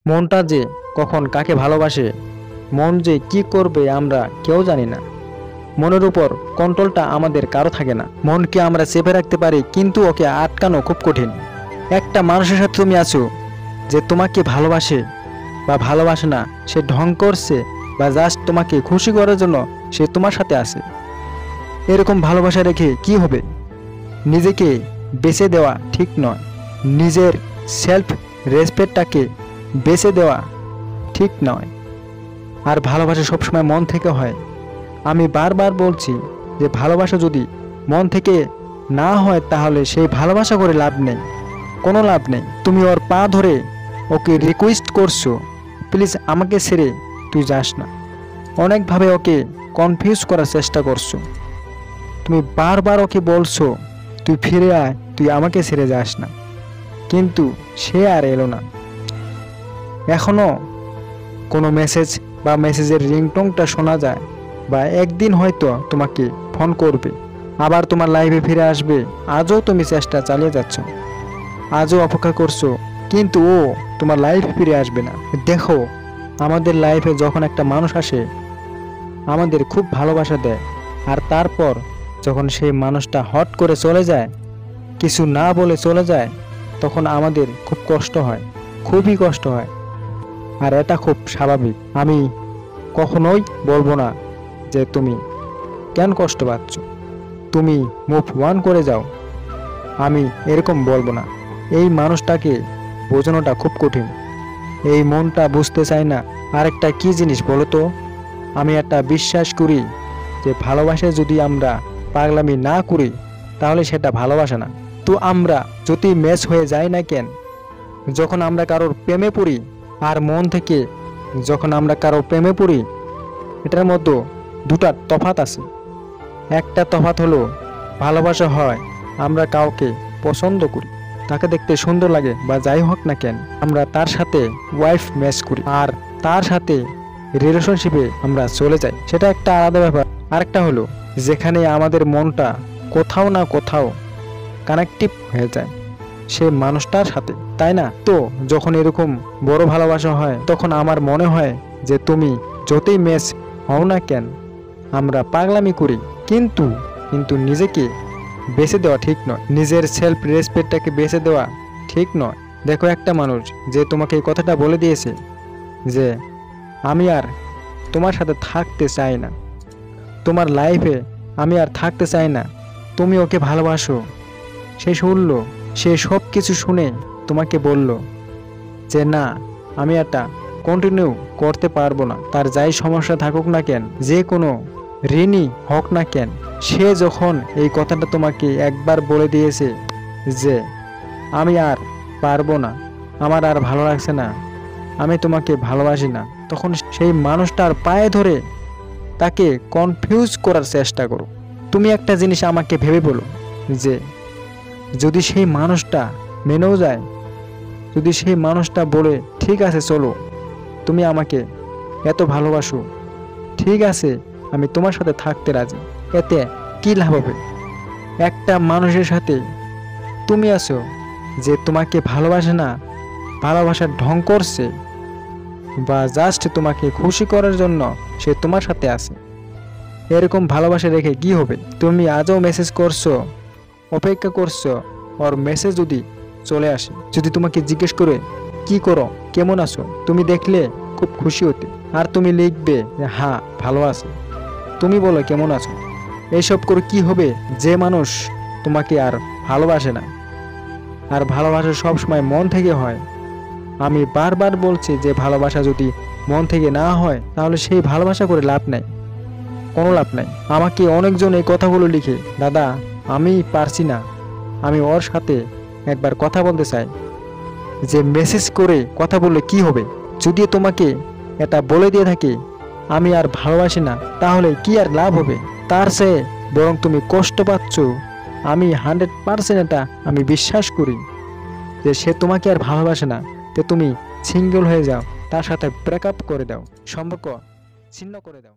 মনটা যে কখন কাকে ভালোবাসে, মন যে কি করবে আমরা কেউ জানি না। মনের উপর কন্ট্রোলটা আমাদের কারো থাকে না। মনকে আমরা চেপে রাখতে পারি, কিন্তু ওকে আটকানো খুব কঠিন। একটা মানুষের সাথে তুমি আছো যে তোমাকে ভালোবাসে বা ভালোবাসে না, সে ঢং করছে বা জাস্ট তোমাকে খুশি করার জন্য সে তোমার সাথে আছে। এরকম ভালোবাসা রেখে কি হবে? নিজেকে বেছে দেওয়া ঠিক নয়। নিজের সেলফ রেসপেক্টটাকে বেছে দেওয়া ঠিক নয়। আর ভালোবাসা সবসময় মন থেকে হয়। আমি বারবার বলছি যে ভালোবাসা যদি মন থেকে না হয় তাহলে সেই ভালোবাসা করে লাভ নেই, কোনো লাভ নেই। তুমি ওর পা ধরে ওকে রিকোয়েস্ট করছো, প্লিজ আমাকে ছেড়ে তুই যাস না। অনেকভাবে ওকে কনফিউজ করার চেষ্টা করছো। তুমি বারবার ওকে বলছো তুই ফিরে আয়, তুই আমাকে ছেড়ে যাস না, কিন্তু সে আর এলো না। এখনো কোনো মেসেজ বা মেসেজের রিংটোনটা শোনা যায়, বা একদিন হয়তো তোমাকে ফোন করবে, আবার তোমার লাইফে ফিরে আসবে। আজও তুমি চেষ্টা চালিয়ে যাচ্ছ, আজও অপেক্ষা করছো, কিন্তু ও তোমার লাইফে ফিরে আসবে না। দেখো, আমাদের লাইফে যখন একটা মানুষ আসে আমাদের খুব ভালোবাসা দেয়, আর তারপর যখন সেই মানুষটা হট করে চলে যায়, কিছু না বলে চলে যায়, তখন আমাদের খুব কষ্ট হয়, খুবই কষ্ট হয়। আর এটা খুব স্বাভাবিক। আমি কখনোই বলবো না যে তুমি কেন কষ্ট পাচ্ছ, তুমি মুভ অন করে যাও, আমি এরকম বলবো না। এই মানুষটাকে বোঝানোটা খুব কঠিন, এই মনটা বুঝতে চায় না। আরেকটা কি জিনিস বলো তো, আমি একটা বিশ্বাস করি যে ভালোবাসায় যদি আমরা পাগলামি না করি তাহলে সেটা ভালোবাসা না। তো আমরা যদি ম্যাচ হয়ে যায় না কেন, যখন আমরা কারোর প্রেমে পড়ি আর মন থেকে যখন আমরা কারোর প্রেমে পড়ি, এটার মধ্যে দুটা তফাৎ আছে। একটা তফাৎ হলো ভালোবাসা হয় আমরা কাউকে পছন্দ করি, তাকে দেখতে সুন্দর লাগে বা যাই হোক না কেন, আমরা তার সাথে ওয়াইফ ম্যাচ করি আর তার সাথে রিলেশনশিপে আমরা চলে যাই, সেটা একটা আলাদা ব্যাপার। আরেকটা হলো যেখানে আমাদের মনটা কোথাও না কোথাও কানেকটিভ হয়ে যায় সে মানুষটার সাথে, তাই না? তো যখন এরকম বড় ভালোবাসা হয় তখন আমার মনে হয় যে তুমি যতই ম্যাচ হও না কেন, আমরা পাগলামি করি, কিন্তু কিন্তু নিজেকে বেছে দেওয়া ঠিক নয়, নিজের সেলফ রেসপেক্টটাকে বেছে দেওয়া ঠিক নয়। দেখো, একটা মানুষ যে তোমাকে এই কথাটা বলে দিয়েছে যে আমি আর তোমার সাথে থাকতে চাই না, তোমার লাইফে আমি আর থাকতে চাই না, তুমি ওকে ভালোবাসো, সে শুনল, সে সব কিছু শুনে তোমাকে বলল যে না, আমি এটা কন্টিনিউ করতে পারবো না। তার যাই সমস্যা থাকুক না কেন, যে কোনো ঋণই হোক না কেন, সে যখন এই কথাটা তোমাকে একবার বলে দিয়েছে যে আমি আর পারবো না, আমার আর ভালো লাগছে না, আমি তোমাকে ভালোবাসি না, তখন সেই মানুষটার পায়ে ধরে তাকে কনফিউজ করার চেষ্টা করো। তুমি একটা জিনিস আমাকে ভেবে বলো যে যদি সেই মানুষটা মেনেও যায়, যদি সেই মানুষটা বলে ঠিক আছে চলো, তুমি আমাকে এত ভালোবাসো, ঠিক আছে আমি তোমার সাথে থাকতে রাজি, এতে কি লাভ হবে? একটা মানুষের সাথে তুমি আছো যে তোমাকে ভালোবাসে না, ভালোবাসার ঢং করছে, বা জাস্ট তোমাকে খুশি করার জন্য সে তোমার সাথে আছে, এরকম ভালোবাসা রেখে কি হবে? তুমি আজও মেসেজ করছো, অপেক্ষা করছো ওর মেসেজ যদি চলে আসে, যদি তোমাকে জিজ্ঞেস করে কি করো, কেমন আছো, তুমি দেখলে খুব খুশি হতে, আর তুমি লিখবে যে হ্যাঁ ভালো আছে, তুমি বলো কেমন আছো। এইসব করে কি হবে? যে মানুষ তোমাকে আর ভালোবাসে না, আর ভালোবাসা সবসময় মন থেকে হয়। আমি বারবার বলছি যে ভালোবাসা যদি মন থেকে না হয় তাহলে সেই ভালোবাসা করে লাভ নাই, কোনো লাভ নাই। আমাকে অনেকজন এই কথাগুলো লিখে, দাদা আমি পারছি না, আমি ওর সাথে একবার কথা বলতে চাই, যে মেসেজ করে কথা বললে কি হবে? যদি তোমাকে এটা বলে দিয়ে থাকে আমি আর ভালোবাসি না, তাহলে কি আর লাভ হবে? তার চেয়ে বরং তুমি কষ্ট পাচ্ছ, আমি 100% এটা আমি বিশ্বাস করি যে সে তোমাকে আর ভালোবাসে না, তো তুমি সিঙ্গেল হয়ে যাও, তার সাথে ব্রেকআপ করে দাও, সম্পর্ক ছিন্ন করে দাও।